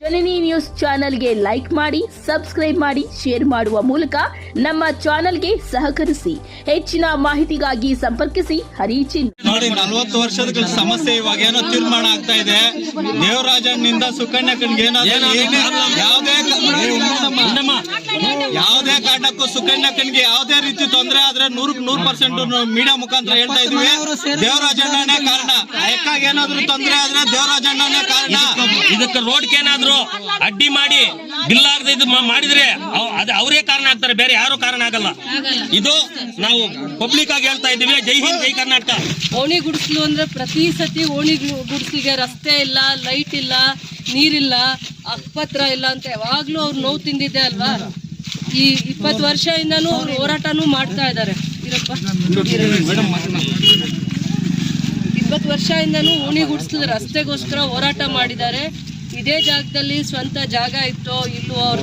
ಜನನಿ news ಚಾನೆಲ್ಗೆ like ಮಾಡಿ, subscribe ಮಾಡಿ, ಶೇರ್ ಮಾಡುವ ಮೂಲಕ ನಮ್ಮ ಚಾನೆಲ್ಗೆ ಸಹಕರಿಸಿ. ಹೆಚ್ಚಿನ ಮಾಹಿತಿಗಾಗಿ ಸಂಪರ್ಕಿಸಿ ಹರಿಚಿನ್. ನೋಡಿ, 40 ವರ್ಷದ ಸಮಸ್ಯೆ ಇವಾಗ ಏನೋ ತೀರ್ಮಾನ ಆಗ್ತಾ ಇದೆ. ದೇವರಾಜನಿಂದ ಸುಕನ್ಯಾ ಕಣ್ಗೆ ಯಾವುದೇ ಕಾರಣಕ್ಕೂ ಸುಕನ್ಯಾ ಕಣ್ಗೆ ಯಾವುದೇ ರೀತಿ ತೊಂದರೆ ಆದ್ರೆ 100% ಮೀಡಿಯಾ ಮುಖಾಂತರ ಹೇಳ್ತಾ ಇದೀವಿ. ದೇವರಾಜಣ್ಣನೇ ಕಾರಣ. ಅಯಕ್ಕಾಗ ಏನಾದ್ರು ತೊಂದರೆ ಆದ್ರೆ ದೇವರಾಜಣ್ಣನೇ ಕಾರಣ. ಇದಕ್ಕೆ ರೋಡ್ಗೆ ಏನಾದ್ರು ಅಡ್ಡಿ ಮಾಡಿ ಬಿಲ್ ಆಗದೆ ಇದು ಮಾಡಿದ್ರೆ ಅವರೇ ಕಾರಣ ಆಗ್ತಾರೆ, ಬೇರೆ ಯಾರು ಕಾರಣ ಆಗಲ್ಲ. ಇದು ನಾವು ಪಬ್ಲಿಕ್ ಆಗಿ ಹೇಳ್ತಾ ಇದ್ದೀವಿ. ಜೈ ಹಿಂದ್, ಜೈ ಕರ್ನಾಟಕ. ಓಣಿ ಗುಡಿಸ್ಲು ಅಂದ್ರೆ ಪ್ರತಿ ಸತಿ ಓಣಿ ಗುಡಿಸ್ಲಿಗೆ ರಸ್ತೆ ಇಲ್ಲ, ಲೈಟ್ ಇಲ್ಲ, ನೀರಿಲ್ಲ, ಅಕ್ಪತ್ರ ಇಲ್ಲ ಅಂತ ಯಾವಾಗ್ಲೂ ಅವ್ರು ನೋವು ತಿಂದಿದೆ ಅಲ್ವಾ. ಈ 20 ವರ್ಷದಿಂದನೂ ಅವ್ರು ಹೋರಾಟನೂ ಮಾಡ್ತಾ ಇದ್ದಾರೆ. 20 ವರ್ಷದಿಂದನೂ ಓಣಿ ಗುಡಿಸ್ಲು ರಸ್ತೆಗೋಸ್ಕರ ಹೋರಾಟ ಮಾಡಿದ್ದಾರೆ. ಇದೇ ಜಾಗದಲ್ಲಿ ಸ್ವಂತ ಜಾಗ ಇತ್ತು, ಇಲ್ಲೂ ಅವ್ರ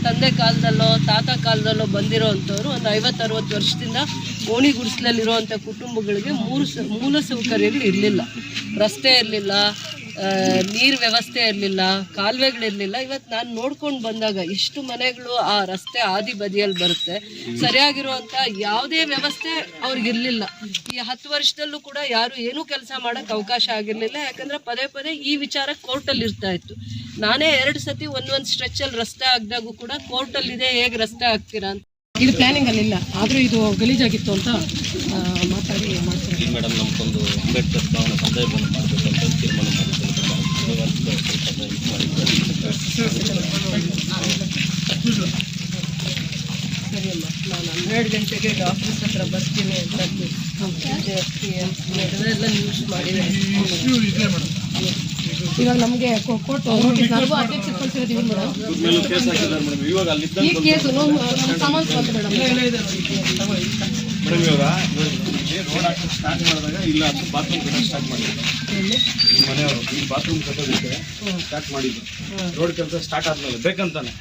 ತಂದೆ ಕಾಲದಲ್ಲೋ ತಾತ ಕಾಲದಲ್ಲೋ ಬಂದಿರೋ ಅಂಥವ್ರು ಒಂದು 50-60 ವರ್ಷದಿಂದ ಓಣಿ ಗುಡಿಸ್ಲಲ್ಲಿರುವಂಥ ಕುಟುಂಬಗಳಿಗೆ ಮೂಲ ಸೌಕರ್ಯಗಳು ಇರಲಿಲ್ಲ. ರಸ್ತೆ ಇರಲಿಲ್ಲ, ನೀರು ವ್ಯವಸ್ಥೆ ಇರಲಿಲ್ಲ, ಕಾಲುವೆಗಳಿರಲಿಲ್ಲ. ಇವತ್ತು ನಾನು ನೋಡ್ಕೊಂಡು ಬಂದಾಗ ಎಷ್ಟು ಮನೆಗಳು ಆ ರಸ್ತೆ ಆದಿ ಬದಿಯಲ್ಲಿ ಬರುತ್ತೆ, ಸರಿಯಾಗಿರುವಂಥ ಯಾವುದೇ ವ್ಯವಸ್ಥೆ ಅವ್ರಿಗಿರಲಿಲ್ಲ. ಈ 10 ವರ್ಷದಲ್ಲೂ ಕೂಡ ಯಾರು ಏನೂ ಕೆಲಸ ಮಾಡೋಕ್ಕೆ ಅವಕಾಶ ಆಗಿರಲಿಲ್ಲ. ಯಾಕಂದರೆ ಪದೇ ಈ ವಿಚಾರ ಕೋರ್ಟಲ್ಲಿ ಇರ್ತಾ ಇತ್ತು. ನಾನೇ 2 ಸತಿ ಒಂದೊಂದು ಸ್ಟ್ರೆಚಲ್ಲಿ ರಸ್ತೆ ಆಗದಾಗೂ ಕೂಡ ಕೋರ್ಟಲ್ಲಿದೆ, ಹೇಗೆ ರಸ್ತೆ ಆಗ್ತೀರಾ ಅಂತ. ಇದು ಪ್ಲಾನಿಂಗ್ ಅಲ್ಲಿಲ್ಲ, ಆದರೂ ಇದು ಗಲೀಜಾಗಿತ್ತು ಅಂತ ಮಾತಾಡಿ ಮಾಡ್ತಾರೆ. ಮೇಡಮ್, ನಮ್ಗೊಂದು ಅಂಬೇಡ್ಕರ್ ಭವನ ಸಂದರ್ಭವನ್ನು ಮಾಡಬೇಕು ಅಂತ ತೀರ್ಮಾನ ಮಾಡಿದ್ದಾರೆ. ಸರಿಯಮ್ಮ, ನಾನು 12 ಗಂಟೆಗೆ ಆಫೀಸ್ ಹತ್ರ ಬರ್ತೀನಿ ಅಂತ ಎಲ್ಲ ನ್ಯೂಸ್ ಮಾಡಿದೆ. ಇವಾಗ ನಮಗೆ ಕೋರ್ಟ್ ನೋಟಿಸ್ ನನಗೂ ಅಧ್ಯಕ್ಷ ಕಳಿಸಿರೋದು ಮೇಡಮ್. ಈ ಕೇಸು ನಮ್ಮ ಸಾಮಾನ್ಯ ಮೇಡಮ್. ರೋಡ್ ಹಾಕಿ ಸ್ಟಾರ್ಟ್ ಮಾಡಿದಾಗ ಇಲ್ಲ ಅದು ಬಾತ್ರೂಮ್ ಕಟ್ಟೋದು ಸ್ಟಾರ್ಟ್ ಮಾಡಿದ್ರು. ಮನೆಯವರು ಈ ಬಾತ್ರೂಮ್ ಕಟ್ಟೋದಕ್ಕೆ ಸ್ಟಾರ್ಟ್ ಮಾಡಿದ್ರು. ರೋಡ್ ಕೆಲಸ ಸ್ಟಾರ್ಟ್ ಆದ್ಮೇಲೆ ಬೇಕಂತಾನೆ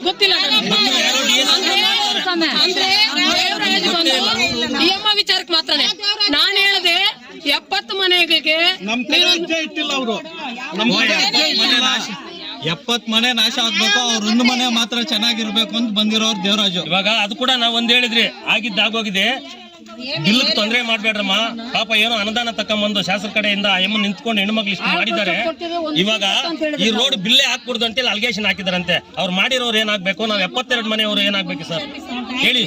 ಗೊತ್ತಿಲ್ಲ. ವಿಚಾರಕ್ಕೆ ಮಾತ್ರನೇ ನಾನು ಹೇಳಿದೆ 70 ಮನೆಗಳಿಗೆ ನಮ್ ಹೆಜ್ಜೆ ಇಟ್ಟಿಲ್ಲ ಅವರು. 70 ಮನೆ ನಾಶ ಆಗ್ಬೇಕು, ಅವ್ರ 1 ಮನೆ ಮಾತ್ರ ಚೆನ್ನಾಗಿರ್ಬೇಕು ಅಂತ ಬಂದಿರೋರು ದೇವರಾಜು. ಇವಾಗ ಅದು ಕೂಡ ನಾವು ಒಂದ್ ಹೇಳಿದ್ರಿ, ಆಗಿದ್ದಾಗೋಗಿದೆ. ಬಿಲ್ಗೆ ತೊಂದರೆ ಮಾಡ್ಬೇಡ್ರಮ್ಮ, ಪಾಪ ಏನೋ ಅನುದಾನ ತಕೊಂಬಂದು ಶಾಸಕ ಕಡೆಯಿಂದ ಎಮ್ಮನ್ ನಿಂತ್ಕೊಂಡು ಹೆಣ್ಮಕ್ಳು ಇಷ್ಟು ಮಾಡಿದ್ದಾರೆ. ಇವಾಗ ಈ ರೋಡ್ ಬಿಲ್ಲೇ ಹಾಕ್ಬಿಡ್ದು ಅಂತೇಳಿ ಅಲಿಗೇಷನ್ ಹಾಕಿದಾರಂತೆ. ಅವ್ರು ಮಾಡಿರೋರು ಏನಾಗ್ಬೇಕು, ನಾವು 72 ಮನೆಯವರು ಏನಾಗ್ಬೇಕು ಸರ್ ಹೇಳಿ?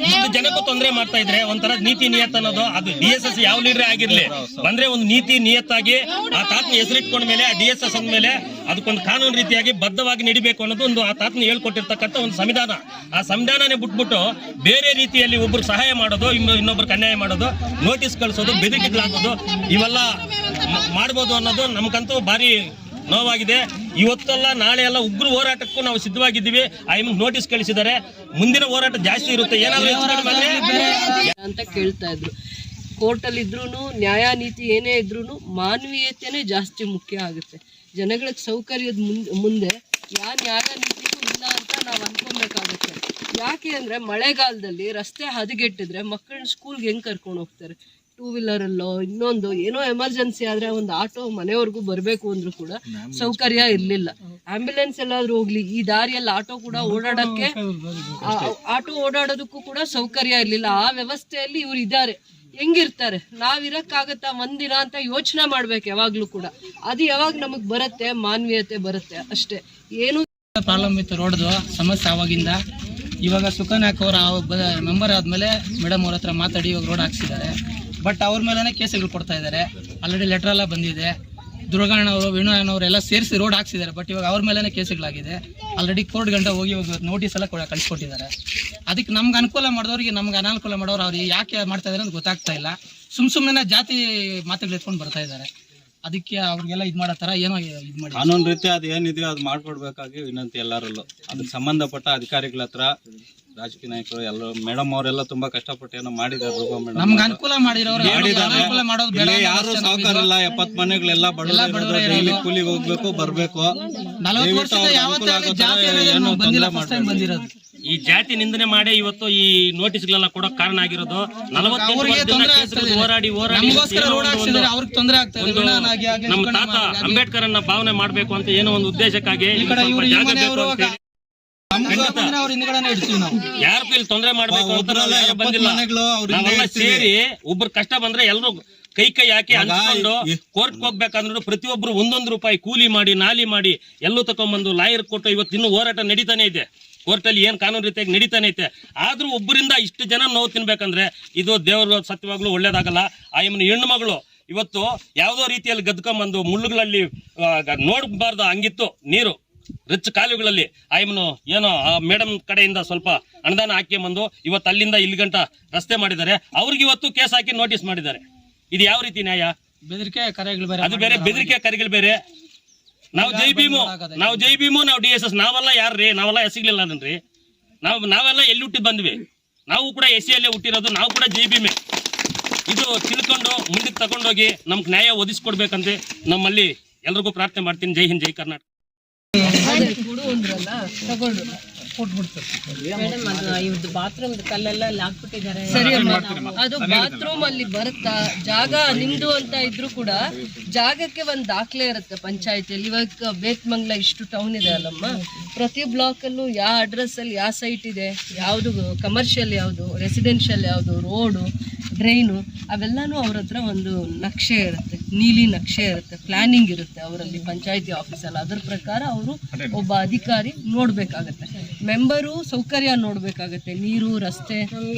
ಇಷ್ಟು ಜನಕ್ಕೂ ತೊಂದರೆ ಮಾಡ್ತಾ ಇದ್ರೆ ಒಂಥರ ನೀತಿ ನಿಯತ್ ಅನ್ನೋದು, ಅದು DSS ಯಾವ ಲೀಡರ್ ಆಗಿರ್ಲಿ ಬಂದ್ರೆ ಒಂದು ನೀತಿ ನಿಯತ್ತಾಗಿ ಆ ತಾತನ ಹೆಸರಿಟ್ಕೊಂಡ ಮೇಲೆ ಆ DSS ಅಂದ್ಮೇಲೆ ಅದಕ್ಕೊಂದು ಕಾನೂನು ರೀತಿಯಾಗಿ ಬದ್ಧವಾಗಿ ನಡಿಬೇಕು ಅನ್ನೋದು ಒಂದು ಆ ತಾತನ ಹೇಳ್ಕೊಟ್ಟಿರ್ತಕ್ಕಂಥ ಒಂದು ಸಂವಿಧಾನ. ಆ ಸಂವಿಧಾನನೇ ಬಿಟ್ಬಿಟ್ಟು ಬೇರೆ ರೀತಿಯಲ್ಲಿ ಒಬ್ರು ಸಹಾಯ ಮಾಡೋದು, ಇನ್ನೊಬ್ರಿಗೆ ಅನ್ಯಾಯ ಮಾಡೋದು, ನೋಟಿಸ್ ಕಳಿಸೋದು, ಬೆದರಿಕೆಗಳಾಗೋದು, ಇವೆಲ್ಲ ಮಾಡ್ಬೋದು ಅನ್ನೋದು ನಮ್ಗಂತೂ ಭಾರಿ ನೋವಾಗಿದೆ. ಇವತ್ತಲ್ಲ ನಾಳೆ ಎಲ್ಲ ಉಗ್ರ ಹೋರಾಟಕ್ಕೂ ನಾವು ಸಿದ್ಧವಾಗಿದ್ದೀವಿ. ನೋಟಿಸ್ ಕಳಿಸಿದ್ದಾರೆ. ಮುಂದಿನ ಹೋರಾಟ ಜಾಸ್ತಿ ಇರುತ್ತೆ ಏನಾದ್ರು ಅಂತ ಕೇಳ್ತಾ ಇದ್ರು. ಕೋರ್ಟಲ್ಲಿ ಇದ್ರೂ ನ್ಯಾಯ ನೀತಿ ಏನೇ ಇದ್ರೂ ಮಾನವೀಯತೆನೇ ಜಾಸ್ತಿ ಮುಖ್ಯ ಆಗುತ್ತೆ. ಜನಗಳಿಗೆ ಸೌಕರ್ಯದ ಮುಂದೆ ಯಾವ ನ್ಯಾಯ ನೀತಿಗೂ ಇಲ್ಲ ಅಂತ ನಾವು ಅನ್ಕೊಬೇಕಾಗುತ್ತೆ. ಯಾಕೆ ಅಂದರೆ ಮಳೆಗಾಲದಲ್ಲಿ ರಸ್ತೆ ಹದಗೆಟ್ಟಿದ್ರೆ ಮಕ್ಕಳನ್ನ ಸ್ಕೂಲ್ಗೆ ಹೆಂಗೆ ಕರ್ಕೊಂಡು ಹೋಗ್ತಾರೆ? 2 ವೀಲರಲ್ಲೋ ಇನ್ನೊಂದು ಏನೋ ಎಮರ್ಜೆನ್ಸಿ ಆದರೆ ಒಂದು ಆಟೋ ಮನೆವರೆಗೂ ಬರಬೇಕು ಅಂದ್ರೂ ಕೂಡ ಸೌಕರ್ಯ ಇರಲಿಲ್ಲ. ಆಂಬ್ಯುಲೆನ್ಸ್ ಎಲ್ಲಾದ್ರೂ ಹೋಗ್ಲಿ, ಈ ದಾರಿಯಲ್ಲಿ ಆಟೋ ಕೂಡ ಓಡಾಡೋದಕ್ಕೂ ಕೂಡ ಸೌಕರ್ಯ ಇರಲಿಲ್ಲ. ಆ ವ್ಯವಸ್ಥೆಯಲ್ಲಿ ಇವ್ರು ಇದ್ದಾರೆ. ಹೆಂಗಿರ್ತಾರೆ? ನಾವಿರಕ್ಕಾಗತ್ತಾ ಒಂದಿನ ಅಂತ ಯೋಚನೆ ಮಾಡ್ಬೇಕು ಯಾವಾಗ್ಲೂ ಕೂಡ. ಅದು ಯಾವಾಗ ನಮಗ್ ಬರುತ್ತೆ? ಮಾನವೀಯತೆ ಬರುತ್ತೆ ಅಷ್ಟೇ. ಏನು ಪ್ರಾಬ್ಲಮ್ ಇತ್ತು ರೋಡ್ದು ಸಮಸ್ಯೆ ಆವಾಗಿಂದ. ಇವಾಗ ಸುಕನ್ಯಾಕ್ ಅವರ ಮೆಂಬರ್ ಆದಮೇಲೆ ಮೇಡಮ್ ಅವ್ರ ಹತ್ರ ಮಾತಾಡಿ ಇವಾಗ ರೋಡ್ ಹಾಕ್ಸಿದ್ದಾರೆ. ಬಟ್ ಅವ್ರ ಮೇಲೇ ಕೇಸುಗಳು ಕೊಡ್ತಾ ಇದ್ದಾರೆ. ಆಲ್ರೆಡಿ ಲೆಟರ್ ಎಲ್ಲ ಬಂದಿದೆ. ದುರ್ಗಣ್ಣವರು, ವೇಣುಣ್ಣವರು ಎಲ್ಲ ಸೇರಿಸಿ ರೋಡ್ ಹಾಕ್ಸಿದ್ದಾರೆ. ಬಟ್ ಇವಾಗ ಅವ್ರ ಮೇಲೇ ಕೇಸುಗಳಾಗಿದೆ. ಆಲ್ರೆಡಿ ಕೋರ್ಟ್ ಗಂಟೆ ಹೋಗಿ ಇವಾಗ ನೋಟಿಸ್ ಎಲ್ಲ ಕಳಿಸ್ಕೊಟ್ಟಿದ್ದಾರೆ. ಅದಕ್ಕೆ ನಮ್ಗೆ ಅನುಕೂಲ ಮಾಡಿದವ್ರಿಗೆ ನಮ್ಗೆ ಅನಾನುಕೂಲ ಮಾಡೋರು ಅವ್ರು ಯಾಕೆ ಮಾಡ್ತಾ ಇದ್ದಾರೆ ಅಂತ ಗೊತ್ತಾಗ್ತಾ ಇಲ್ಲ. ಸುಮ್ಮನೆ ಜಾತಿ ಮಾತುಗಳು ಎತ್ಕೊಂಡು ಬರ್ತಾ ಇದ್ದಾರೆ. ಅದಕ್ಕೆ ಅವ್ರಿಗೆಲ್ಲ ಇದು ಮಾಡೋ ಥರ ಏನೋ ಇದು ಮಾಡಿ ಕಾನೂನು ರೀತಿ ಅದು ಏನಿದೆಯೋ ಅದು ಮಾಡ್ಕೊಡ್ಬೇಕಾಗಿ ವಿನಂತಿ ಎಲ್ಲರಲ್ಲೂ. ಅದಕ್ಕೆ ಸಂಬಂಧಪಟ್ಟ ಅಧಿಕಾರಿಗಳ ಹತ್ರ, ರಾಜಕೀಯ ನಾಯಕರು ಎಲ್ಲ, ಮೇಡಮ್ ಅವರೆಲ್ಲ ತುಂಬಾ ಕಷ್ಟಪಟ್ಟು ಏನೋ ಮಾಡಿದ್ದಾರೆ. ನಮ್ಗೆ ಅನುಕೂಲ ಮಾಡಿರೋರು ಯಾರು ಸಾವುಕಾರ ಇಲ್ಲ. 70 ಮನೆಗಳೆಲ್ಲ ಬಡವರು, ಡೈಲಿ ಕೂಲಿಗೆ ಹೋಗ್ಬೇಕು ಬರ್ಬೇಕು. 40 ವರ್ಷದ ಯಾವತ್ತೂ ಬಂದಿರೋದು. ಈ ಜಾತಿ ನಿಂದನೆ ಮಾಡಿ ಇವತ್ತು ಈ ನೋಟಿಸ್ಗಳೆಲ್ಲ ಕೊಡೋಕ್ ಕಾರಣ ಆಗಿರೋದು. 48 ವರ್ಷದಿಂದ ಕೇಸರಿ ಹೋರಾಡಿ ನಮಗೋಸ್ಕರ ರೋಡ್ ಹಾಕ್ಸಿದ್ದಾರೆ, ಅವ್ರಿಗೆ ತೊಂದರೆ ಆಗ್ತಾ ಇದೆ. ನಮ್ಮ ತಾತ ಅಂಬೇಡ್ಕರ್ ಅನ್ನ ಭಾವನೆ ಮಾಡ್ಬೇಕು ಅಂತ ಏನೋ ಒಂದು ಉದ್ದೇಶಕ್ಕಾಗಿ ಯಾರಿಗೂ ಇಲ್ಲಿ ತೊಂದರೆ ಮಾಡ್ಬೇಕು ಅಂತ ಯಾರು ಬಂದಿಲ್ಲ. ನಾವೆಲ್ಲ ಸೇರಿ ಒಬ್ರು ಕಷ್ಟ ಬಂದ್ರೆ ಎಲ್ರು ಕೈ ಹಾಕಿ ಹಂಚ್ಕೊಂಡು ಕೋರ್ಟ್ ಹೋಗ್ಬೇಕಂದ್ರು ಪ್ರತಿಯೊಬ್ರು 1 ರೂಪಾಯಿ ಕೂಲಿ ಮಾಡಿ ನಾಲಿ ಮಾಡಿ ಎಲ್ಲೂ ತಕೊಂಡ್ಬಂದು ಲಾಯರ್ ಕೊಟ್ಟು ಇವತ್ತು ಇನ್ನೂ ಹೋರಾಟ ನಡೀತಾನೆ ಇದೆ. ಕೋರ್ಟಲ್ಲಿ ಏನ್ ಕಾನೂನು ರೀತಿಯಾಗಿ ನಡೀತಾನೆ ಐತೆ. ಆದ್ರೂ ಒಬ್ಬರಿಂದ ಇಷ್ಟು ಜನ ನೋವು ತಿನ್ಬೇಕಂದ್ರೆ ಇದು ದೇವ್ರ ಸತ್ಯವಾಗ್ಲೂ ಒಳ್ಳೇದಾಗಲ್ಲ. ಆ ಹೆಣ್ಣು ಮಗಳು ಇವತ್ತು ಯಾವ್ದೋ ರೀತಿಯಲ್ಲಿ ಗದ್ಕೊಂಬಂದು ಮುಳ್ಳುಗಳಲ್ಲಿ ನೋಡ್ಬಾರ್ದು ಹಂಗಿತ್ತು ನೀರು ರಿಚ್ ಕಾಲುಗಳಲ್ಲಿ. ಏನೋ ಆ ಮೇಡಮ್ ಕಡೆಯಿಂದ ಸ್ವಲ್ಪ ಅನುದಾನ ಹಾಕಿ ಬಂದು ಇವತ್ತು ಅಲ್ಲಿಂದ ಇಲ್ಲಿ ಗಂಟ ರಸ್ತೆ ಮಾಡಿದ್ದಾರೆ. ಅವ್ರಿಗೆ ಇವತ್ತು ಕೇಸ್ ಹಾಕಿ ನೋಟಿಸ್ ಮಾಡಿದ್ದಾರೆ. ಇದು ಯಾವ ರೀತಿ ನ್ಯಾಯ? ಬೆದರಿಕೆ ಕರೆಗಳು ಬೇರೆ, ಅದು ಬೇರೆ, ಬೆದರಿಕೆ ಕರೆಗಳು ಬೇರೆ. ನಾವು ಜೈ ಭೀಮು, ನಾವು DSS, ನಾವೆಲ್ಲ ಯಾರ್ರಿ? ನಾವೆಲ್ಲ ಸಿಗ್ಲಿಲ್ಲನ್ರಿ. ನಾವೆಲ್ಲ ಎಲ್ಲಿ ಹುಟ್ಟಿ ಬಂದ್ವಿ? ನಾವು ಕೂಡ SC ಹುಟ್ಟಿರೋದು, ನಾವು ಕೂಡ ಜೈ ಭೀಮೆ. ಇದು ತಿಳ್ಕೊಂಡು ಮುಂದಕ್ಕೆ ತಗೊಂಡೋಗಿ ನಮ್ಗೆ ನ್ಯಾಯ ಒದಗಿಸ್ಕೊಡ್ಬೇಕಂತ ನಮ್ಮಲ್ಲಿ ಎಲ್ರಿಗೂ ಪ್ರಾರ್ಥನೆ ಮಾಡ್ತೀನಿ. ಜೈ ಹಿಂದ್, ಜೈ ಕರ್ನಾಟಕ. ಬಾತ್ರೂಮ್ ಕಲ್ಲೆಲ್ಲ ಹಾಕ್ಬಿಟ್ಟಿದ್ದಾರೆ. ಅದು ಬಾತ್ರೂಮ್ ಅಲ್ಲಿ ಬರುತ್ತಾ ಜಾಗ ನಿಮ್ದು ಅಂತ ಇದ್ರು ಕೂಡ ಜಾಗಕ್ಕೆ ಒಂದು ದಾಖಲೆ ಇರುತ್ತೆ ಪಂಚಾಯತಿಯಲ್ಲಿ. ಇವಾಗ ಬೇತ್ಮಂಗ್ಲ ಇಷ್ಟು ಟೌನ್ ಇದೆ ಅಲ್ಲಮ್ಮ, ಪ್ರತಿ ಬ್ಲಾಕ್ ಅಲ್ಲೂ ಯಾವ ಅಡ್ರೆಸ್ ಅಲ್ಲಿ ಯಾವ ಸೈಟ್ ಇದೆ, ಯಾವುದು ಕಮರ್ಷಿಯಲ್, ಯಾವುದು ರೆಸಿಡೆನ್ಷಿಯಲ್, ಯಾವುದು ರೋಡು, ಡ್ರೈನು, ಅವೆಲ್ಲಾನು ಅವ್ರ ಹತ್ರ ಒಂದು ನಕ್ಷೆ ಇರುತ್ತೆ, ನೀಲಿ ನಕ್ಷೆ ಇರುತ್ತೆ, ಪ್ಲಾನಿಂಗ್ ಇರುತ್ತೆ ಅವರಲ್ಲಿ ಪಂಚಾಯತಿ ಆಫೀಸಲ್ಲಿ. ಅದ್ರ ಪ್ರಕಾರ ಅವರು ಒಬ್ಬ ಅಧಿಕಾರಿ ನೋಡ್ಬೇಕಾಗತ್ತೆ. ಮೆಂಬರು ಸೌಕರ್ಯ ನೋಡ್ಬೇಕಾಗತ್ತೆ, ನೀರು, ರಸ್ತೆ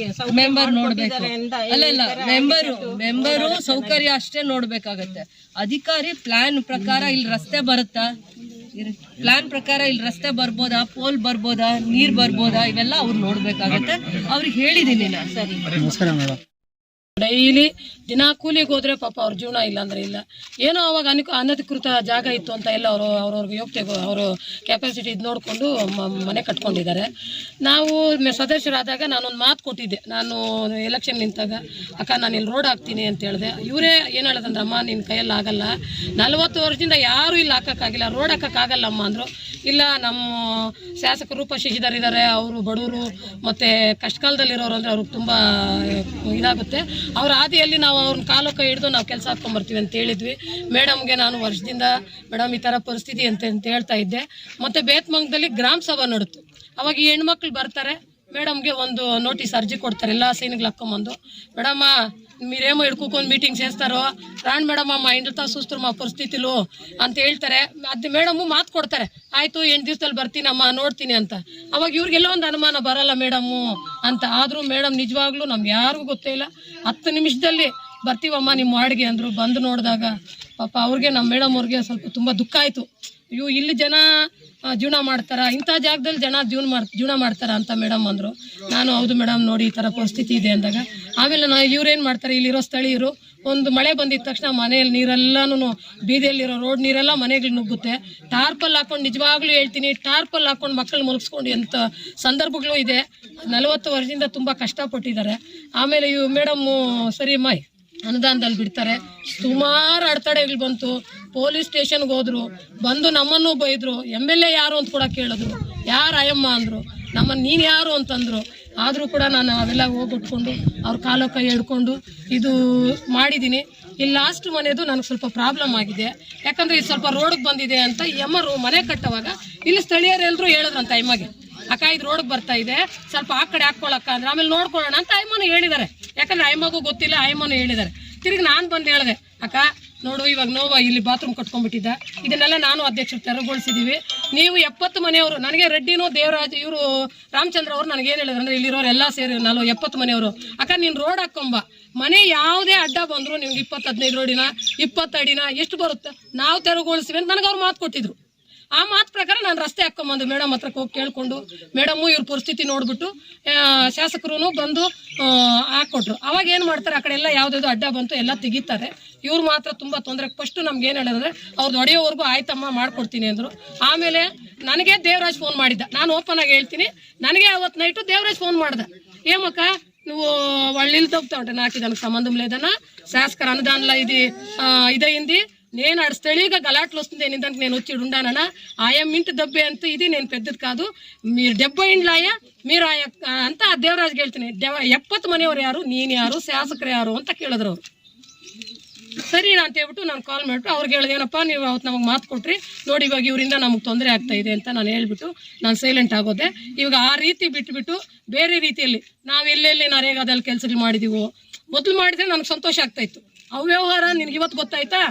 ಮೆಂಬರ್ ನೋಡ್ಬೇಕು. ಅಲ್ಲ, ಮೆಂಬರು ಸೌಕರ್ಯ ಅಷ್ಟೇ ನೋಡ್ಬೇಕಾಗತ್ತೆ. ಅಧಿಕಾರಿ ಪ್ಲಾನ್ ಪ್ರಕಾರ ಇಲ್ಲಿ ರಸ್ತೆ ಬರುತ್ತಾ, ಪ್ಲಾನ್ ಪ್ರಕಾರ ಇಲ್ಲಿ ರಸ್ತೆ ಬರ್ಬೋದಾ, ಪೋಲ್ ಬರ್ಬೋದಾ, ನೀರ್ ಬರ್ಬೋದಾ, ಇವೆಲ್ಲ ಅವ್ರು ನೋಡ್ಬೇಕಾಗತ್ತೆ. ಅವ್ರಿಗೆ ಹೇಳಿದೀನಿ ನಾನು. ಸರಿ, ಡೈಲಿ ದಿನ ಕೂಲಿಗೆ ಹೋದ್ರೆ ಪಾಪ ಅವ್ರ ಜೀವನ ಇಲ್ಲ ಅಂದ್ರೆ ಇಲ್ಲ. ಏನೋ ಅವಾಗ ಅನಧಿಕೃತ ಜಾಗ ಇತ್ತು ಅಂತ ಎಲ್ಲ ಅವ್ರವ್ರಿಗೆ ಯೋಗ್ಯತೆ, ಅವರು ಕೆಪಾಸಿಟಿ ಇದು ನೋಡಿಕೊಂಡು ಮನೆ ಕಟ್ಕೊಂಡಿದ್ದಾರೆ. ನಾವು ಸದಸ್ಯರಾದಾಗ ನಾನೊಂದು ಮಾತು ಕೊಟ್ಟಿದ್ದೆ. ನಾನು ಎಲೆಕ್ಷನ್ ನಿಂತಾಗ, ಅಕ್ಕ ನಾನು ಇಲ್ಲಿ ರೋಡ್ ಹಾಕ್ತೀನಿ ಅಂತ ಹೇಳಿದೆ. ಇವರೇ ಏನು ಹೇಳೋದಂದ್ರೆ, ಅಮ್ಮ ನಿನ್ನ ಕೈಯಲ್ಲಿ ಆಗಲ್ಲ, 40 ವರ್ಷದಿಂದ ಯಾರೂ ಇಲ್ಲಿ ಹಾಕೋಕ್ಕಾಗಿಲ್ಲ, ರೋಡ್ ಹಾಕೋಕ್ಕಾಗಲ್ಲಮ್ಮ ಅಂದರು. ಇಲ್ಲ, ನಮ್ಮ ಶಾಸಕರು ರೂಪ ಶಶಿಧರ್ ಇದ್ದಾರೆ, ಅವರು ಬಡವರು ಮತ್ತು ಕಷ್ಟಕಾಲದಲ್ಲಿರೋರು ಅಂದರೆ ಅವ್ರಿಗೆ ತುಂಬ ಇದಾಗುತ್ತೆ. ಅವ್ರ ಹಾದಿಯಲ್ಲಿ ನಾವು ಅವ್ರನ್ನ ಕಾಲು ಕೈ ಹಿಡಿದು ನಾವು ಕೆಲಸ ಹಾಕ್ಕೊಂಬರ್ತೀವಿ ಅಂತ ಹೇಳಿದ್ವಿ. ಮೇಡಮ್ಗೆ ನಾನು ವರ್ಷದಿಂದ ಮೇಡಮ್ ಈ ಥರ ಪರಿಸ್ಥಿತಿ ಅಂತ ಹೇಳ್ತಾ ಇದ್ದೆ. ಮತ್ತು ಬೇತ್ಮಂಗದಲ್ಲಿ ಗ್ರಾಮ ಸಭಾ ನಡುತ್ತು. ಅವಾಗ ಈ ಹೆಣ್ಮಕ್ಳು ಬರ್ತಾರೆ, ಮೇಡಮ್ಗೆ ಒಂದು ನೋಟಿಸ್ ಅರ್ಜಿ ಕೊಡ್ತಾರೆ, ಎಲ್ಲ ಸೈನ್ಗಳು ಹಾಕ್ಕೊಂಬಂದು, ಮೇಡಮ್ಮ మీరేమో ఇడుకోకొని మీటింగ్ చేస్తారో రాండి మేడమ్ మా ఇంట్లో చూస్తారు మా పరిస్థితులు ಅಂತ ಹೇಳ್ತಾರೆ. ಅದು ಮೇಡಮು ಮಾತು ಕೊಡ್ತಾರೆ, ಆಯಿತು 8 ದಿವಸದಲ್ಲಿ ಬರ್ತೀನಮ್ಮ ನೋಡ್ತೀನಿ ಅಂತ. ಅವಾಗ ಇವ್ರಿಗೆಲ್ಲ ಒಂದು ಅನುಮಾನ ಬರಲ್ಲ ಮೇಡಮ್ಮು ಅಂತ. ಆದರೂ ಮೇಡಮ್ ನಿಜವಾಗ್ಲೂ ನಮ್ಗೆ ಯಾರಿಗೂ ಗೊತ್ತೇ ಇಲ್ಲ. 10 ನಿಮಿಷದಲ್ಲಿ ಬರ್ತೀವಮ್ಮ ನಿಮ್ಮ ವಾರ್ಡ್ಗೆ ಅಂದರು. ಬಂದು ನೋಡಿದಾಗ ಪಾಪ ಅವ್ರಿಗೆ, ನಮ್ಮ ಮೇಡಮ್ ಅವ್ರಿಗೆ ಸ್ವಲ್ಪ ತುಂಬ ದುಃಖ ಆಯಿತು. ಇವು ಇಲ್ಲಿ ಜನ ಜೀವನ ಮಾಡ್ತಾರ, ಇಂಥ ಜಾಗದಲ್ಲಿ ಜನ ಜೀವನ ಮಾಡ್ತಾರ ಅಂತ ಮೇಡಮ್ ಅಂದರು. ನಾನು ಹೌದು ಮೇಡಮ್, ನೋಡಿ ಈ ಥರ ಪರಿಸ್ಥಿತಿ ಇದೆ ಅಂದಾಗ, ಆಮೇಲೆ ಇವ್ರೇನು ಮಾಡ್ತಾರೆ, ಇಲ್ಲಿರೋ ಸ್ಥಳೀಯರು ಒಂದು ಮಳೆ ಬಂದಿದ್ದ ತಕ್ಷಣ ಮನೆಯಲ್ಲಿ ನೀರೆಲ್ಲನೂ, ಬೀದಿಯಲ್ಲಿರೋ ರೋಡ್ ನೀರೆಲ್ಲ ಮನೆಗಳು ನುಗ್ಗುತ್ತೆ. ಟಾರ್ಪಲ್ ಹಾಕೊಂಡು, ನಿಜವಾಗ್ಲೂ ಹೇಳ್ತೀನಿ, ಟಾರ್ಪಲ್ ಹಾಕೊಂಡು ಮಕ್ಕಳು ಮಲಗಿಸ್ಕೊಂಡು ಎಂಥ ಸಂದರ್ಭಗಳು ಇದೆ. 40 ವರ್ಷದಿಂದ ತುಂಬ ಕಷ್ಟಪಟ್ಟಿದ್ದಾರೆ. ಆಮೇಲೆ ಇವು ಮೇಡಮ್ಮು ಸರಿ ಮಾಯ್ ಅನುದಾನದಲ್ಲಿ ಬಿಡ್ತಾರೆ. ಸುಮಾರು ಅಡೆತಡೆಗಳು ಬಂತು. ಪೊಲೀಸ್ ಸ್ಟೇಷನ್ಗೆ ಹೋದ್ರು, ಬಂದು ನಮ್ಮನ್ನು ಬೈದರು. MLA ಯಾರು ಅಂತ ಕೂಡ ಕೇಳಿದ್ರು, ಯಾರು ಅಯ್ಯಮ್ಮ ಅಂದರು. ನಮ್ಮನ್ನು ನೀನು ಯಾರು ಅಂತಂದರು. ಆದರೂ ಕೂಡ ನಾನು ಅವೆಲ್ಲ ಹೋಗ್ಬಿಟ್ಕೊಂಡು ಅವ್ರ ಕಾಲು ಕೈ ಹಿಡ್ಕೊಂಡು ಇದು ಮಾಡಿದ್ದೀನಿ. ಇಲ್ಲಿ ಲಾಸ್ಟ್ ಮನೆದು ನನಗೆ ಸ್ವಲ್ಪ ಪ್ರಾಬ್ಲಮ್ ಆಗಿದೆ. ಯಾಕಂದರೆ ಇದು ಸ್ವಲ್ಪ ರೋಡ್ಗೆ ಬಂದಿದೆ ಅಂತ ಎಮ್ಮರು ಮನೆ ಕಟ್ಟುವಾಗ ಇಲ್ಲಿ ಸ್ಥಳೀಯರೆಲ್ಲರೂ ಹೇಳಿದ್ರಂತ ಅಯ್ಯಮ್ಮಗೆ, ಅಕ್ಕ ಇದು ರೋಡ್ಗೆ ಬರ್ತಾ ಇದೆ, ಸ್ವಲ್ಪ ಆ ಕಡೆ ಹಾಕ್ಕೊಳ್ಳಕ್ಕ ಅಂದ್ರೆ, ಆಮೇಲೆ ನೋಡ್ಕೊಳ್ಳೋಣ ಅಂತ ಅಯ್ಯಮ್ಮನು ಹೇಳಿದ್ದಾರೆ. ಯಾಕಂದರೆ ಅಯ್ಯಮ್ಮಗೂ ಗೊತ್ತಿಲ್ಲ, ಅಯ್ಯಮ್ಮನು ಹೇಳಿದ್ದಾರೆ. ತಿರುಗಿ ನಾನು ಬಂದು ಹೇಳಿದೆ, ಅಕ್ಕ ನೋಡು ಇವಾಗ ನೋವು ಇಲ್ಲಿ ಬಾತ್ರೂಮ್ ಕಟ್ಕೊಂಡ್ಬಿಟ್ಟಿದ್ದ, ಇದನ್ನೆಲ್ಲ ನಾನು ಅಧ್ಯಕ್ಷರು ತೆರವುಗೊಳಿಸಿದ್ದೀವಿ. ನೀವು 70 ಮನೆಯವರು, ನನಗೆ ರೆಡ್ಡಿನೂ ದೇವರಾಜ್ ಇವರು ರಾಮಚಂದ್ರ ಅವರು ನನಗೇನು ಹೇಳಿದ್ರು ಅಂದರೆ, ಇಲ್ಲಿರೋರು ಎಲ್ಲ ಸೇರಿ 70 ಮನೆಯವರು, ಅಕ್ಕ ನೀನು ರೋಡ್ ಹಾಕೊಂಬ, ಮನೆ ಯಾವುದೇ ಅಡ್ಡ ಬಂದರು ನಿಮ್ಗೆ 20-15 ರೋಡಿನ 20 ಅಡಿನ ಎಷ್ಟು ಬರುತ್ತೆ ನಾವು ತೆರವುಗೊಳಿಸ್ತೀವಿ ಅಂತ ನನಗೆ ಅವ್ರು ಮಾತು ಕೊಟ್ಟಿದ್ರು. ಆ ಮಾತು ಪ್ರಕಾರ ನಾನು ರಸ್ತೆ ಹಾಕ್ಕೊಂಬಂದು ಮೇಡಮ್ ಹತ್ರಕ್ಕೆ ಹೋಗಿ ಕೇಳಿಕೊಂಡು, ಮೇಡಮ್ಮು ಇವ್ರ ಪರಿಸ್ಥಿತಿ ನೋಡಿಬಿಟ್ಟು ಶಾಸಕರು ಬಂದು ಹಾಕ್ಕೊಟ್ರು. ಅವಾಗ ಏನು ಮಾಡ್ತಾರೆ, ಆ ಕಡೆ ಎಲ್ಲ ಯಾವುದಾದ್ರು ಅಡ್ಡ ಬಂತು ಎಲ್ಲ ತೆಗಿತಾರೆ. ಇವ್ರು ಮಾತ್ರ ತುಂಬ ತೊಂದರೆ. ಫಸ್ಟು ನಮ್ಗೆ ಏನು ಹೇಳಿದ್ರೆ, ಅವ್ರದ್ದು ಹೊಡೆಯೋವರೆಗೂ ಆಯ್ತಮ್ಮ ಮಾಡ್ಕೊಡ್ತೀನಿ ಅಂದರು. ಆಮೇಲೆ ನನಗೆ ದೇವರಾಜ್ ಫೋನ್ ಮಾಡಿದ್ದ. ನಾನು ಓಪನ್ ಆಗಿ ಹೇಳ್ತೀನಿ, ನನಗೆ ಅವತ್ತು ನೈಟು ದೇವರಾಜ್ ಫೋನ್ ಮಾಡ್ದೆ, ఏమక్క నువ్వు వాళ్ళు ఇల్లు తప్పుతా ఉంటే నాకు దానికి సంబంధం లేదన్నా శాసకర్ అనుదానంలో ఇది ఇదయింది నేను ఆడ స్థళీగా గలాట్లు వస్తుంది ఏంటంటే నేను వచ్చి ఉండానన్నా ఆయా మింటి దబ్బే అంత ఇది నేను పెద్దది కాదు మీరు 70 ఇండ్లాయ మీరు ಅಂತ ದೇವರಾಜ್ಗೆ ಹೇಳ್ತೀನಿ 70 ಮನೆಯವರು ಯಾರು ನೀನು ಯಾರು ಶಾಸಕರು ಯಾರು ಅಂತ ಕೇಳಿದ್ರು ಅವರು ಸರಿ ಅಂತ ಹೇಳ್ಬಿಟ್ಟು ನಾನು ಕಾಲ್ ಮಾಡಿಬಿಟ್ಟು ಅವ್ರಿಗೆ ಹೇಳಿದೆ ಏನಪ್ಪ ನೀವು ಅವತ್ತು ನಮಗೆ ಮಾತು ಕೊಟ್ರಿ ನೋಡಿ ಇವಾಗ ಇವರಿಂದ ನಮಗೆ ತೊಂದರೆ ಆಗ್ತಾ ಇದೆ ಅಂತ ನಾನು ಹೇಳ್ಬಿಟ್ಟು ನಾನು ಸೈಲೆಂಟ್ ಆಗೋದೆ ಇವಾಗ ಆ ರೀತಿ ಬಿಟ್ಬಿಟ್ಟು ಬೇರೆ ರೀತಿಯಲ್ಲಿ ನಾವು ಎಲ್ಲೆಲ್ಲಿ ನರೇಗಾದಲ್ಲಿ ಕೆಲಸಗಳು ಮಾಡಿದೀವೋ ಮೊದಲು ಮಾಡಿದ್ರೆ ನನಗೆ ಸಂತೋಷ ಆಗ್ತಾ ಇತ್ತು ಅವ್ಯವಹಾರ ನಿನಗೆ ಇವತ್ತು ಗೊತ್ತಾಯ್ತಾ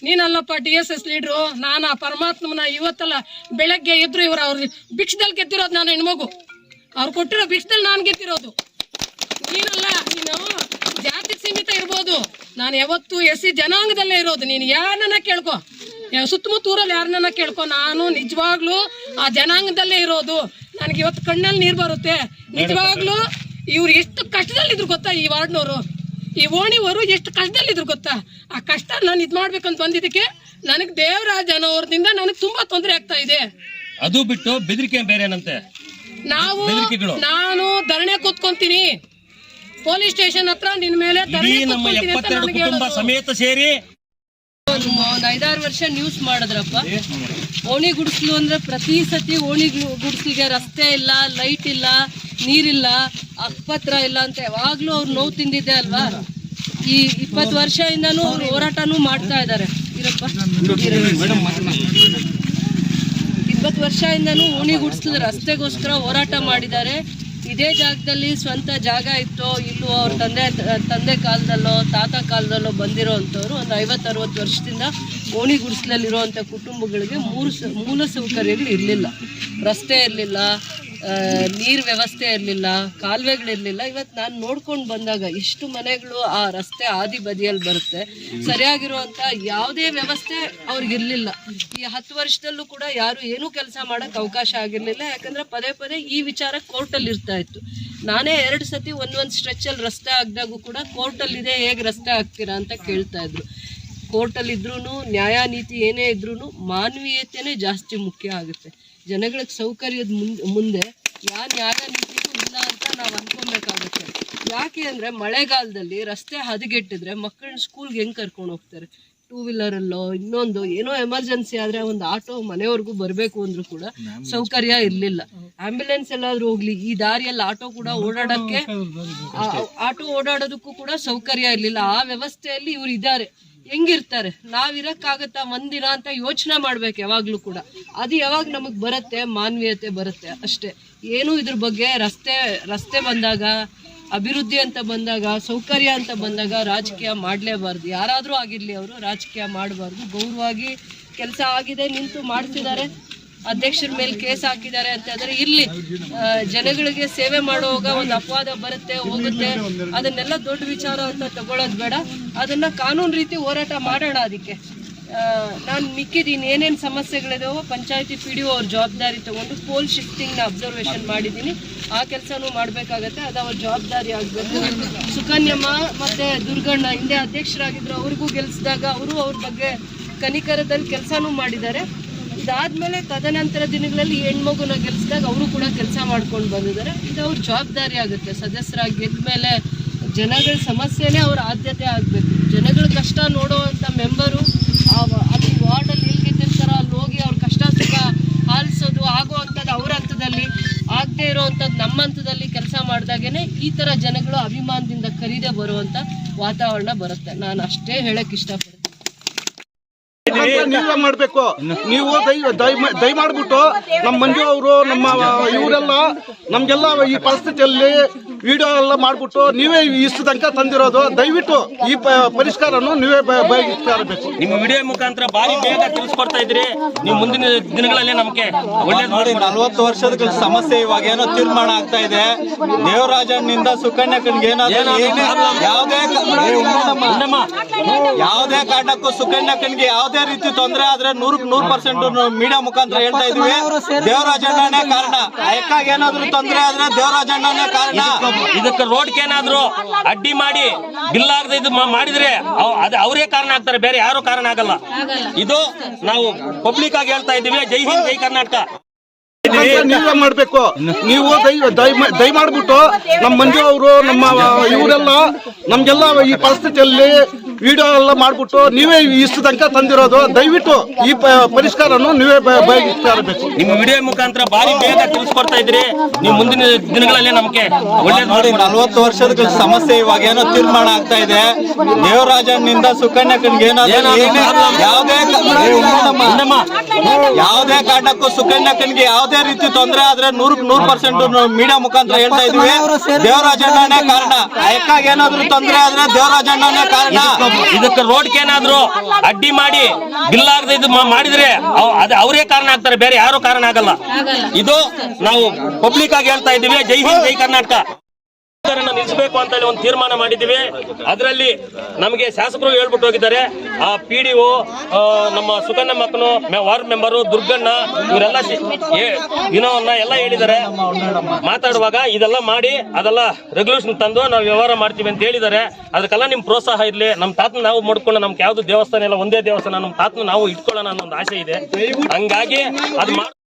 ನೀನಲ್ಲಪ್ಪ DSS ಲೀಡ್ರು ನಾನು ಆ ಪರಮಾತ್ಮನ ಇವತ್ತಲ್ಲ ಬೆಳಗ್ಗೆ ಎದ್ರು ಇವರು ಅವ್ರು ಭಿಕ್ಷದಲ್ಲಿ ಗೆದ್ದಿರೋದು ನಾನು ಹೆಣ್ಮಗು ಅವ್ರು ಕೊಟ್ಟಿರೋ ಭಿಕ್ಷದಲ್ಲಿ ನಾನು ಗೆದ್ದಿರೋದು ನೀನಲ್ಲ ನೀನು ಜಾತಿ ಸೀಮಿತ ಇರ್ಬೋದು ನಾನು ಯಾವತ್ತು SC ಜನಾಂಗದಲ್ಲೇ ಇರೋದು ನೀನು ಯಾರನ್ನ ಕೇಳ್ಕೊ ಸುತ್ತಮುತ್ತ ಊರಲ್ಲಿ ಯಾರನ್ನ ಕೇಳ್ಕೊ ನಾನು ನಿಜವಾಗ್ಲೂ ಆ ಜನಾಂಗದಲ್ಲೇ ಇರೋದು ನನಗೆ ಇವತ್ತು ಕಣ್ಣಲ್ಲಿ ನೀರು ಬರುತ್ತೆ ನಿಜವಾಗ್ಲೂ ಇವ್ರು ಎಷ್ಟು ಕಷ್ಟದಲ್ಲಿದ್ರು ಗೊತ್ತಾ ಈ ವಾರ್ಡ್ನವರು ಈ ಓಣಿವರು ಎಷ್ಟು ಕಷ್ಟದಲ್ಲಿದ್ರು ಗೊತ್ತಾ ಆ ಕಷ್ಟ ನಾನು ಇದು ಮಾಡ್ಬೇಕಂತ ಬಂದಿದ್ದಕ್ಕೆ ನನಗೆ ದೇವರಾಜ್ ಅನ್ನೋರ್ದಿಂದ ನನಗೆ ತುಂಬಾ ತೊಂದರೆ ಆಗ್ತಾ ಇದೆ ಅದು ಬಿಟ್ಟು ಬೆದರಿಕೆ ಬೇರೆ ಏನಂತೆ ನಾನು ಧರಣಿ ಕೂತ್ಕೊಂತೀನಿ ಪೊಲೀಸ್ ಸ್ಟೇಷನ್ ಹತ್ರ ನಿನ್ ಮೇಲೆ ನಮ್ಮ 72 ಕುಟುಂಬ ಸಮೇತ ಸೇರಿ ಒಂದು 5-6 ವರ್ಷ ನ್ಯೂಸ್ ಮಾಡಿದ್ರಪ್ಪ ಓಣಿ ಗುಡಿಸ್ಲು ಅಂದ್ರೆ ಪ್ರತಿ ಸತಿ ಓಣಿ ಗುಡಿಸ್ಲಿಗೆ ರಸ್ತೆ ಇಲ್ಲ ಲೈಟ್ ಇಲ್ಲ ನೀರಿಲ್ಲ ಅಕ್ಪತ್ರ ಇಲ್ಲ ಅಂತ ಯಾವಾಗ್ಲೂ ಅವ್ರು ನೋವು ತಿಂದಿದ್ದೆ ಅಲ್ವಾ ಈ 20 ವರ್ಷದಿಂದನೂ ಅವ್ರು ಹೋರಾಟನೂ ಮಾಡ್ತಾ ಇದ್ದಾರೆ ಇರಪ್ಪ 20 ವರ್ಷದಿಂದನೂ ಓಣಿ ಗುಡಿಸ್ಲು ರಸ್ತೆಗೋಸ್ಕರ ಹೋರಾಟ ಮಾಡಿದ್ದಾರೆ ಇದೇ ಜಾಗದಲ್ಲಿ ಸ್ವಂತ ಜಾಗ ಇತ್ತೋ ಇಲ್ಲೋ ಅವ್ರ ತಂದೆ ಕಾಲದಲ್ಲೋ ತಾತ ಕಾಲದಲ್ಲೋ ಬಂದಿರೋ ಅಂಥವ್ರು ಒಂದು 50-60 ವರ್ಷದಿಂದ ಓಣಿ ಗುಡಿಸ್ಲಲ್ಲಿರುವಂಥ ಕುಟುಂಬಗಳಿಗೆ ಮೂಲ ಸೌಕರ್ಯಗಳು ಇರಲಿಲ್ಲ ರಸ್ತೆ ಇರಲಿಲ್ಲ ನೀರು ವ್ಯವಸ್ಥೆ ಇರಲಿಲ್ಲ ಕಾಲುವೆಗಳಿರಲಿಲ್ಲ ಇವತ್ತು ನಾನು ನೋಡ್ಕೊಂಡು ಬಂದಾಗ ಎಷ್ಟು ಮನೆಗಳು ಆ ರಸ್ತೆ ಆದಿ ಬದಿಯಲ್ಲಿ ಬರುತ್ತೆ ಸರಿಯಾಗಿರುವಂಥ ಯಾವುದೇ ವ್ಯವಸ್ಥೆ ಅವ್ರಿಗಿರಲಿಲ್ಲ ಈ 10 ವರ್ಷದಲ್ಲೂ ಕೂಡ ಯಾರು ಏನೂ ಕೆಲಸ ಮಾಡೋಕ್ಕೆ ಅವಕಾಶ ಆಗಿರಲಿಲ್ಲ ಯಾಕಂದರೆ ಪದೇ ಈ ವಿಚಾರ ಕೋರ್ಟಲ್ಲಿ ಇರ್ತಾ ಇತ್ತು ನಾನೇ 2 ಸತಿ ಒಂದೊಂದು ಸ್ಟ್ರೆಚ್ಚಲ್ಲಿ ರಸ್ತೆ ಆಗದಾಗೂ ಕೂಡ ಕೋರ್ಟಲ್ಲಿದೆ ಹೇಗೆ ರಸ್ತೆ ಆಗ್ತೀರಾ ಅಂತ ಕೇಳ್ತಾ ಇದ್ರು ಕೋರ್ಟಲ್ಲಿದ್ರೂ ನ್ಯಾಯ ನೀತಿ ಏನೇ ಇದ್ರೂ ಮಾನವೀಯತೆನೇ ಜಾಸ್ತಿ ಮುಖ್ಯ ಆಗುತ್ತೆ ಜನಗಳಿಗೆ ಸೌಕರ್ಯದ ಮುಂದೆ ಯಾವ ನ್ಯಾಯ ನೀತಿಗೂ ಇಲ್ಲ ಅಂತ ನಾವು ಅನ್ಕೊಬೇಕಾಗುತ್ತೆ ಯಾಕೆ ಅಂದರೆ ಮಳೆಗಾಲದಲ್ಲಿ ರಸ್ತೆ ಹದಗೆಟ್ಟಿದ್ರೆ ಮಕ್ಕಳನ್ನ ಸ್ಕೂಲ್ಗೆ ಹೆಂಗೆ ಕರ್ಕೊಂಡು ಹೋಗ್ತಾರೆ 2 ವೀಲರಲ್ಲೋ ಇನ್ನೊಂದು ಏನೋ ಎಮರ್ಜೆನ್ಸಿ ಆದರೆ ಒಂದು ಆಟೋ ಮನೆವರೆಗೂ ಬರಬೇಕು ಅಂದರೂ ಕೂಡ ಸೌಕರ್ಯ ಇರಲಿಲ್ಲ ಆಂಬ್ಯುಲೆನ್ಸ್ ಎಲ್ಲಾದರೂ ಹೋಗ್ಲಿ ಈ ದಾರಿಯಲ್ಲಿ ಆಟೋ ಕೂಡ ಓಡಾಡೋದಕ್ಕೂ ಕೂಡ ಸೌಕರ್ಯ ಇರಲಿಲ್ಲ ಆ ವ್ಯವಸ್ಥೆಯಲ್ಲಿ ಇವ್ರು ಇದ್ದಾರೆ ಹೆಂಗಿರ್ತಾರೆ ನಾವಿರಕ್ಕಾಗತ್ತಾ ಒಂದಿನ ಅಂತ ಯೋಚನೆ ಮಾಡ್ಬೇಕು ಯಾವಾಗ್ಲೂ ಕೂಡ ಅದು ಯಾವಾಗ ನಮಗ್ ಬರುತ್ತೆ ಮಾನವೀಯತೆ ಬರುತ್ತೆ ಅಷ್ಟೇ ಏನು ಇದ್ರ ಬಗ್ಗೆ ರಸ್ತೆ ಬಂದಾಗ ಅಭಿವೃದ್ಧಿ ಅಂತ ಬಂದಾಗ ಸೌಕರ್ಯ ಅಂತ ಬಂದಾಗ ರಾಜಕೀಯ ಮಾಡಲೇಬಾರ್ದು ಯಾರಾದರೂ ಆಗಿರ್ಲಿ ಅವರು ರಾಜಕೀಯ ಮಾಡಬಾರ್ದು ಗೌರವವಾಗಿ ಕೆಲಸ ಆಗಿದೆ ನಿಂತು ಮಾಡ್ತಿದ್ದಾರೆ ಅಧ್ಯಕ್ಷರ ಮೇಲೆ ಕೇಸ್ ಹಾಕಿದ್ದಾರೆ ಅಂತ ಹೇಳಿದ್ರೆ ಇಲ್ಲಿ ಜನಗಳಿಗೆ ಸೇವೆ ಮಾಡುವಾಗ ಒಂದು ಅಪವಾದ ಬರುತ್ತೆ ಹೋಗುತ್ತೆ ಅದನ್ನೆಲ್ಲ ದೊಡ್ಡ ವಿಚಾರ ಅಂತ ತಗೊಳ್ಳೋದು ಬೇಡ ಅದನ್ನ ಕಾನೂನು ರೀತಿ ಹೋರಾಟ ಮಾಡೋಣ ಅದಕ್ಕೆ ನಾನು ಮಿಕ್ಕಿದ್ದೀನಿ ಏನೇನು ಸಮಸ್ಯೆಗಳಿದಾವೋ ಪಂಚಾಯತಿ PDO ಅವ್ರ ಜವಾಬ್ದಾರಿ ತಗೊಂಡು ಪೋಲ್ ಶಿಫ್ಟಿಂಗ್ನ ಅಬ್ಸರ್ವೇಷನ್ ಮಾಡಿದ್ದೀನಿ ಆ ಕೆಲಸನೂ ಮಾಡಬೇಕಾಗತ್ತೆ ಅದು ಅವ್ರ ಜವಾಬ್ದಾರಿ ಆಗಬೇಕು ಸುಕನ್ಯಮ್ಮ ಮತ್ತು ದುರ್ಗಣ್ಣ ಹಿಂದೆ ಅಧ್ಯಕ್ಷರಾಗಿದ್ರು ಅವ್ರಿಗೂ ಗೆಲ್ಲಿಸಿದಾಗ ಅವರು ಅವ್ರ ಬಗ್ಗೆ ಕನಿಕರದಲ್ಲಿ ಕೆಲಸನೂ ಮಾಡಿದ್ದಾರೆ ಇದಾದ್ಮೇಲೆ ತದನಂತರ ದಿನಗಳಲ್ಲಿ ಹೆಣ್ಮಗುನ ಗೆಲ್ಲಿಸಿದಾಗ ಅವರು ಕೂಡ ಕೆಲಸ ಮಾಡ್ಕೊಂಡು ಬಂದಿದ್ದಾರೆ ಇದು ಅವ್ರ ಜವಾಬ್ದಾರಿ ಆಗುತ್ತೆ ಸದಸ್ಯರಾಗಿ ಗೆದ್ದ ಮೇಲೆ ಜನಗಳ ಸಮಸ್ಯೆನೇ ಅವ್ರ ಆದ್ಯತೆ ಆಗಬೇಕು ಜನಗಳ ಕಷ್ಟ ನೋಡುವಂಥ ಮೆಂಬರು ಅಲ್ಲಿ ವಾರ್ಡಲ್ಲಿ ಎಲ್ಲಿ ಗೆದ್ದಿರ್ತಾರೋ ಅಲ್ಲಿ ಹೋಗಿ ಅವ್ರ ಕಷ್ಟ ಸುಖ ಆಲಿಸೋದು ಆಗುವಂಥದ್ದು ಅವ್ರ ಹಂತದಲ್ಲಿ ಆಗದೆ ಇರೋವಂಥದ್ದು ನಮ್ಮ ಹಂತದಲ್ಲಿ ಕೆಲಸ ಮಾಡಿದಾಗೇ ಈ ಥರ ಜನಗಳು ಅಭಿಮಾನದಿಂದ ಕರೀದೆ ಬರುವಂಥ ವಾತಾವರಣ ಬರುತ್ತೆ ನಾನು ಅಷ್ಟೇ ಹೇಳಕ್ಕೆ ಇಷ್ಟಪಡ್ತೀನಿ ನೀವೇ ಮಾಡ್ಬೇಕು ನೀವು ದಯ ಮಾಡ್ಬಿಟ್ಟು ನಮ್ಮ ಮಂಜು ಅವರು ನಮ್ಮ ಇವರೆಲ್ಲ ನಮ್ಗೆಲ್ಲ ಈ ಪರಿಸ್ಥಿತಿಯಲ್ಲಿ ವಿಡಿಯೋ ಎಲ್ಲ ಮಾಡ್ಬಿಟ್ಟು ನೀವೇ ಇಷ್ಟು ತನಕ ತಂದಿರೋದು ದಯವಿಟ್ಟು ಈ ಪರಿಷ್ಕಾರನು ನೀವೇ ಬಯಸಬೇಕು ನಿಮ್ಮ ವಿಡಿಯೋ ಮುಖಾಂತರ ಬಾರಿ ಬೇಗ ತಿಳಿಸ್ಕೊಡ್ತಾ ಇದ್ರಿ ನೀವು ಮುಂದಿನ ದಿನಗಳಲ್ಲಿ ನಮ್ಗೆ ಒಳ್ಳೇದು ನೋಡಿ 40 ವರ್ಷದ ಸಮಸ್ಯೆ ಇವಾಗ ಏನೋ ತೀರ್ಮಾನ ಆಗ್ತಾ ಇದೆ ದೇವರಾಜನಿಂದ ಸುಕನ್ಯಕನ್ಗೆ ಯಾವುದೇ ಕಾರಣಕ್ಕೂ ಸುಕನ್ಯಕನ್ಗೆ ಯಾವುದೇ ರೀತಿ ತೊಂದರೆ ಆದ್ರೆ 100% ಮೀಡಿಯಾ ಮುಖಾಂತರ ಹೇಳ್ತಾ ಇದೀವಿ ದೇವರಾಜಣ್ಣನೇ ಕಾರಣ ಅಯಕ್ಕಾಗ ಏನಾದ್ರು ತೊಂದರೆ ಆದ್ರೆ ದೇವರಾಜಣ್ಣನೇ ಕಾರಣ ಇದಕ್ಕೆ ರೋಡ್ಗೆ ಏನಾದ್ರು ಅಡ್ಡಿ ಮಾಡಿ ಬಿಲ್ ಆಗದೆ ಇದು ಮಾಡಿದ್ರೆ ಅವರೇ ಕಾರಣ ಆಗ್ತಾರೆ ಬೇರೆ ಯಾರು ಕಾರಣ ಆಗಲ್ಲ ಇದು ನಾವು ಪಬ್ಲಿಕ್ ಆಗಿ ಹೇಳ್ತಾ ಇದೀವಿ ಜೈ ಹಿಂದ್ ಜೈ ಕರ್ನಾಟಕ ನೀವೇ ಮಾಡ್ಬೇಕು. ನೀವು ದಯ ಮಾಡ್ಬಿಟ್ಟು ನಮ್ಮ ಮಂಜು ಅವರು ನಮ್ಮ ಇವರೆಲ್ಲ ನಮ್ಗೆಲ್ಲ ಈ ಪರಿಸ್ಥಿತಿಯಲ್ಲಿ ವಿಡಿಯೋ ಎಲ್ಲ ಮಾಡ್ಬಿಟ್ಟು ನೀವೇ ಇಷ್ಟು ತನಕ ತಂದಿರೋದು. ದಯವಿಟ್ಟು ಈ ಪರಿಷ್ಕಾರನು ನೀವೇ ಬಯಸ್ಬೇಕು. ನಿಮ್ಮ ವಿಡಿಯೋ ಮುಖಾಂತರ ಬಾರಿ ಬೇಗ ತಿಳಿಸ್ಕೊಡ್ತಾ ಇದ್ರಿ. ನೀವು ಮುಂದಿನ ದಿನಗಳಲ್ಲಿ ನಮಗೆ ಒಳ್ಳೆ ನೋಡಿ 40 ವರ್ಷದ ಸಮಸ್ಯೆ ಇವಾಗ ಏನೋ ತೀರ್ಮಾನ ಆಗ್ತಾ ಇದೆ. ದೇವರಾಜನಿಂದ ಸುಕನ್ಯಕ್ಕನಿಗೆ ಯಾವುದೇ ಕಾರಣಕ್ಕೂ ಸುಕನ್ಯಕ್ಕನಿಗೆ ಯಾವುದೇ ರೀತಿ ತೊಂದರೆ ಆದ್ರೆ 100% ಮೀಡಿಯಾ ಮುಖಾಂತರ ಹೇಳ್ತಾ ಇದೀವಿ. ದೇವರಾಜಣ್ಣನೇ ಕಾರಣ. ಅಯಕ್ಕಾಗ ಏನಾದ್ರು ತೊಂದರೆ ಆದ್ರೆ ದೇವರಾಜಣ್ಣನೇ ಕಾರಣ. ಇದಕ್ಕೆ ರೋಡ್ಗೆ ಏನಾದ್ರು ಅಡ್ಡಿ ಮಾಡಿ ಬಿಲ್ ಆಗದೆ ಇದು ಮಾಡಿದ್ರೆ ಅವರೇ ಕಾರಣ ಆಗ್ತಾರೆ, ಬೇರೆ ಯಾರು ಕಾರಣ ಆಗಲ್ಲ. ಇದು ನಾವು ಪಬ್ಲಿಕ್ ಆಗಿ ಹೇಳ್ತಾ ಇದ್ದೀವಿ. ಜೈ ಹಿಂದ್, ಜೈ ಕರ್ನಾಟಕ. ನಿಲ್ಲಿಸಬೇಕು ಅಂತ ಹೇಳಿ ಒಂದು ತೀರ್ಮಾನ ಮಾಡಿದ್ದೀವಿ. ಅದರಲ್ಲಿ ನಮಗೆ ಶಾಸಕರು ಹೇಳ್ಬಿಟ್ಟು ಹೋಗಿದ್ದಾರೆ. ಆ PDO, ನಮ್ಮ ಸುಕನ್ಯ ಮಕ್ಕಳು, ವಾರ್ಡ್ ಮೆಂಬರು, ದುರ್ಗಣ್ಣ, ಇವರೆಲ್ಲ ವಿನೋವನ್ನ ಎಲ್ಲ ಹೇಳಿದ್ದಾರೆ. ಮಾತಾಡುವಾಗ ಇದೆಲ್ಲ ಮಾಡಿ ಅದೆಲ್ಲ ರೆಗ್ಯುಲೇಷನ್ ತಂದು ನಾವು ವ್ಯವಹಾರ ಮಾಡ್ತೀವಿ ಅಂತ ಹೇಳಿದ್ದಾರೆ. ಅದಕ್ಕೆಲ್ಲ ನಿಮ್ ಪ್ರೋತ್ಸಾಹ ಇರ್ಲಿ. ನಮ್ಮ ತಾತನ ನಾವು ಮಾಡ್ಕೊಂಡು ನಮ್ಗೆ ಯಾವ್ದು ದೇವಸ್ಥಾನ ಇಲ್ಲ, ಒಂದೇ ದೇವಸ್ಥಾನ ನಮ್ಮ ತಾತನ ನಾವು ಇಟ್ಕೊಳ್ಳೋಣ ಅನ್ನೋ ಒಂದು ಆಸೆ ಇದೆ. ಹಂಗಾಗಿ ಅದು